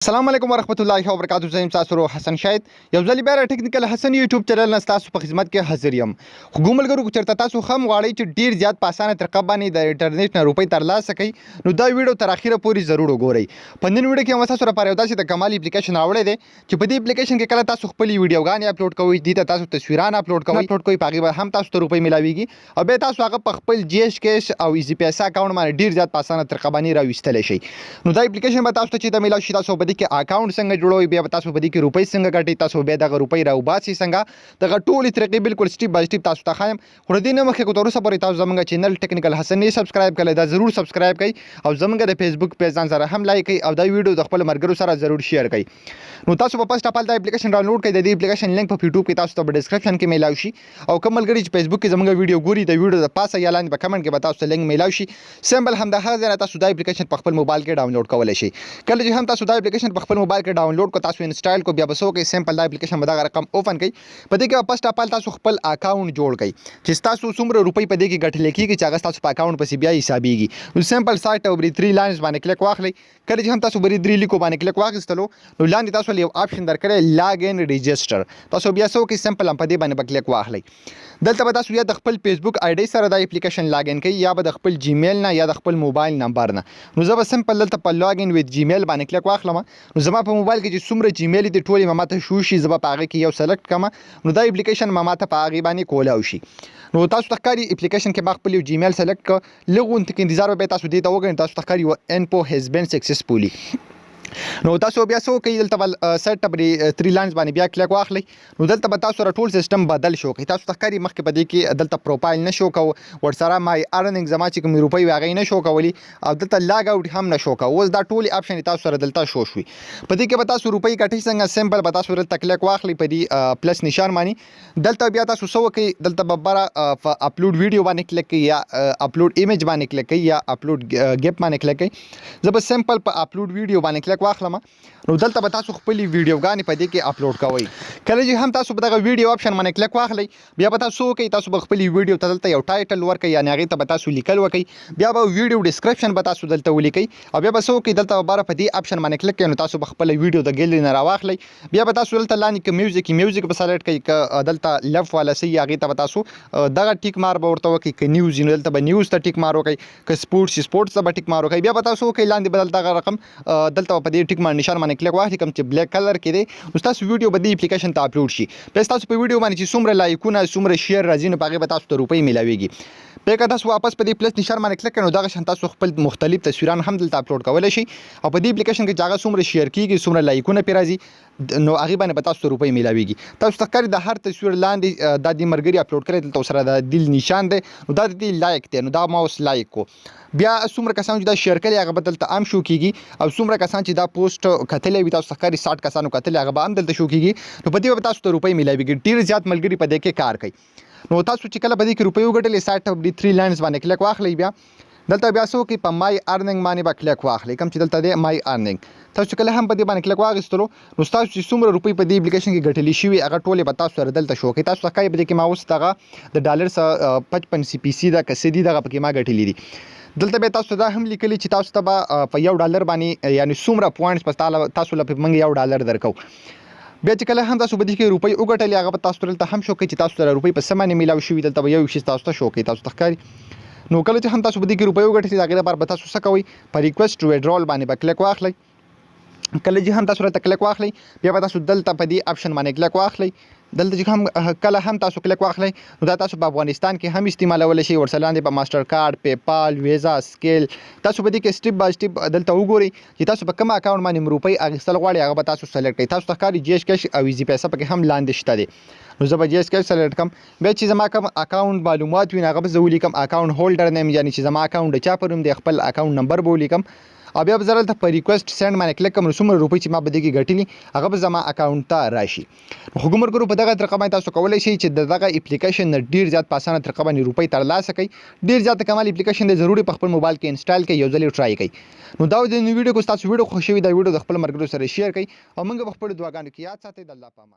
السلام علیکم ورحمت الله وبرکاتہ. زه یم تاسو حسن شاهد یو ځل بیا ټیکنیکل حسن یوټیوب چینل نه تاسو په خدمت کې حاضر یم. خو ګوملګرو کو چرته تاسو هم غواړئ چې ډیر زیات په اسانه طریقه باندې د انټرنیټ نه روپۍ ترلاسه کړئ نو دا ویډیو تر اخره پورې ضرور وګورئ. په نن ویډیو کې هم تاسو لپاره یو داسې د کمال اپلیکیشن راوړی دی چې په دې اپلیکیشن کې کله تاسو خپل ویډیوګانې اپلوډ کوئ دي ته تاسو تصویران اپلوډ کوئ په هغه هم تاسو ته روپۍ ملاويږي او به تاسو هغه په خپل جی ایش کیش او ایزی پیسا اکاونټ باندې ډیر زیات په اسانه طریقه باندې راوستل شي. نو دا اپلیکیشن به تاسو ته چې د ملاوي شي تاسو به دې کې اکاونټ څنګه جوړوي بیا تاسو به دې کې روپۍ څنګه ګټئ تاسو بیا دغه روپۍ راوباسئ څنګه دغه ټولې طریقې بالکل سټیپ بای سټیپ تاسو ته ښایم. خو د دې نه مخکې که تر اوسه پورې تاسو زموږ چینل ټیکنیکل حسن نه سبسکرایب کړئ دا ضرور سبسکرایب کړئ او زموږ د فیسبوک پیج ځان سره هم لایک کړئ او دا ویډیو د خپل ملګرو سره ضرور شیر کړئ. نو تاسو په فسټ اف آل دا اپلیکیشن ډاونلوډ کړئ. د دې اپلیکیشن لینک په یوټیوب کې تاسو ته په ډسکرپشن کې میلاو شي او کوم ملګري چې فیسبوک کې زموږ ویډیو ګوري د ویډیو د پاسه یا لاندې په کمنټ کې به تاسو ته لینک میلاو شي. سمبل هم د هغه ځای نه تاسو دا اپلیکیشن په خپل موبایل کې ډاونلوډ کولی شئ. کله چې هم تاسو دا اپلیکیشن په خپل موبایل کې ډاونلوډ کو تاسو انسټال کو بیا به څه وکړئ سمپل دا اپلیکیشن به دغه رقم اوپن کړئ. په دې کې فسټ اف آل تاسو خپل اکاونټ جوړ کړئ چې تاسو څومره روپۍ په دې کې ګټلې کېږي چې هغه تاسو په اکاونټ پسې بیا حسابېږي. نو سمپل سایت او بری 3 لاینز باندې کلیک واخلئ. کله چې هم تاسو بری 3 لیکو باندې کلیک واخیستلو نو لاندې تاسو یو آپشن درکړی لاګ ان ريجستر تاسو بیا څه وکړئ سمپل هم په دې باندې کلیک واخلئ. دلته به تاسو یا د خپل فیسبوک آی ډي سره د اپلیکیشن لاګ ان کړئ یا به د خپل جیمیل نه یا د خپل موبایل نمبر نه. نو زه به سمپل دلته په لاګ ان وذ جیمیل باندې کلیک واخلم. نو زما په موبایل کې چې څومره جیمیل دي ټول ما ته شو شي زه به په هغه کې یو سلیکټ کړم نو دا اپلیکیشن ما ته په هغه باندې کولی شي. نو تاسو ته ښکاري اپلیکیشن کې ما خپل یو جیمیل سلیکټ کړ لږ غونډه کې انتظار به تاسو دې ته وګورئ تاسو ته ښکاري انفو هیز بین سکسسفولي. نو تاسو بیا څه وکړئ دلته سیټ اپ 3 لاینز باندې بیا کلیک واخلئ. نو دلته به تاسو سره ټول سیستم بدل شو کوي. تاسو ته ښکاري مخکې په دې کې دلته پروفایل نه شو کوو ورسره مای ارننګ زما چې کوم روپۍ وي هغه نه شو کولی او دلته لاګ اوټ هم نه شو کوو. اوس دا ټول اپشن تاسو سره دلته شو شوي. په دې کې به تاسو روپۍ ګټئ څنګه سمپل به تاسو دلته کلیک واخلئ په دې پلس نشان باندې. دلته بیا تاسو څه وکړئ دلته به بره اپلوډ ویډیو باندې کلیک کړئ یا اپلوډ ایمیج باندې کلیک کړئ یا اپلوډ گیپ باندې کلیک کړئ. زه به سمپل په اپلوډ ویډیو باندې کلیک واخلم. نو دلته به تاسو خپل ویډیوګانې په دې کې اپلوډ کوئ. کله چې هم تاسو په دغه ویډیو آپشن باندې کلیک واخلئ بیا به تاسو وکړئ تاسو به خپل ویډیو ته دلته یو ټایټل ورکړئ یعنې هغې ته به تاسو لیکل وکړئ. بیا به ویډیو ډسکرپشن به تاسو دلته ولیکئ او بیا به څه وکړئ دلته به باره په دې آپشن باندې کلیک کړئ نو تاسو به خپل ویډیو د ګیلري نه راواخلئ. بیا به تاسو دلته لاندې که میوزیک به سلیکټ کړئ که دلته لیفټ والا صحیح هغې ته به تاسو دغه ټیک مار به ورته وکړئ که نیوز نو دلته به نیوز ته ټیک مار وکړئ که سپورټس ته به ټیک مار وکړئ. بیا به تاسو وکړئ لاندې به دلته رقم دلته په دې ټیک مار نشان باندې کلیک واخلئ کوم چې بلیک کلر کې دی نو تاسو ویډیو به دې اپلیکیشن ته اپلوډ شي. بس تاسو په ویډیو باندې چې څومره لایکونه څومره شیر راځي نو په هغې به تاسو ته روپۍ میلاویږي. بیا که تاسو واپس په دې پلس نشان باندې کلیک کړئ نو دغه شان تاسو خپل مختلف تصویران هم دلته اپلوډ کولی شئ او په دې اپلیکیشن کې چې هغه څومره شیر کېږي څومره لایکونه پرې راځي نو هغې باندې به تاسو ته روپۍ میلاویږي. تاسو ته ښکاري د هر تصویر لاندې دا د ملګري اپلوډ کړی دلته ورسره د دل نشان دی نو دا د دې لایک دی نو دا ما اوس لایک کو. بیا څومره کسان چې دا شیر کړي هغه به دلته عام شو کېږي او څومره کسان چې دا پوسټ کتلی وي تاسو ته ښکاري 60 کسانو کتلی هغه به هم دلته شو کېږي نو په دې به تاسو ته روپۍ میلاویږي. ډېر زیات ملګري په دې کې کار کوي. نو تاسو چې کله په دې کې روپۍ وګټلې سایټ اپ 3 لاینز باندې کلیک واخلئ. بیا دلته بیا څه وکړئ په مای ارننګ باندې به کلیک واخلئ کوم چې دلته دی مای ارننګ. تاسو چې کله هم په دې باندې کلیک واخیستلو نو تاسو چې څومره روپۍ په دې اپلیکیشن کې ګټلې شوي هغه ټولې به تاسو سره دلته شو کوي. تاسو ته ښکاري په دې کې ما اوس دغه د ډالر څخه 55 سی پی سی ده که څه دي دغه پکې ما ګټلي دي. دلته به تاسو دا هم لیکلي چې تاسو ته به په $1 باندې یعنې څومره پوینټس په تاسو له موږ $1 درکو. بیا چې کله هم تاسو په دې کې روپۍ وګټلې هغه به تاسو دلته هم شو کوي چې تاسو سره روپۍ په څه باندې میلاو شوي دلته به یو شي تاسو ته شو کوي. تاسو ته ښکاري نو کله چې هم تاسو په دې کې روپۍ وګټئ د هغې لپاره به تاسو څه کوئ په ریکویسټ ټو ویډرول باندې به کلیک واخلئ. کله چې هم تاسو راته کلیک واخلئ بیا به تاسو دلته په دې آپشن باندې کلیک واخلئ. دلته چې هم کله هم تاسو کلیک واخلئ نو دا تاسو په افغانستان کې هم استعمالولی شئ ورسره لاندې په ماسټر کارډ پیپال ویزا سکیل تاسو په دې کې سټیپ بای سټیپ دلته وګورئ چې تاسو په کوم اکاونټ باندې روپۍ اخیستل غواړئ هغه به تاسو سلیکټ کړئ. تاسو ته ښکاري جی ایش کیش او ایزي پیسه پکې هم لاندې شته دی نو زه به جی ایس کیش سلیکټ کړم. بیا چې زما کوم اکاونټ معلومات وي هغه به زه ولیکم اکاونټ هولډر نیم یعنې چې زما اکاونټ د چا پر نوم دی خپل اکاونټ نمبر به ولیکم او بیا به زه دلته په ریکویسټ سینډ باندې کلیک کړم نو څومره روپۍ چې ما په دې کې ګټلي هغه به زما اکاونټ ته راشي. خو ګمرګرو په دغه طریقه باندې تاسو کولی شئ چې د دغه اپلیکیشن نه ډېر زیات په اسانه طریقه باندې روپۍ ترلاسه کړئ. ډېر زیات کمال اپلیکیشن دی ضروري په خپل موبایل کې انسټال کړئ یو ځل یې ټرای کړئ. نو دا د نن ویډیو کو تاسو ویډیو خوښ شوي دا ویډیو د خپل ملګرو سره شیر کړئ او موږ به خپلو دعاګانو کې یاد ساتئ. د الله په امان.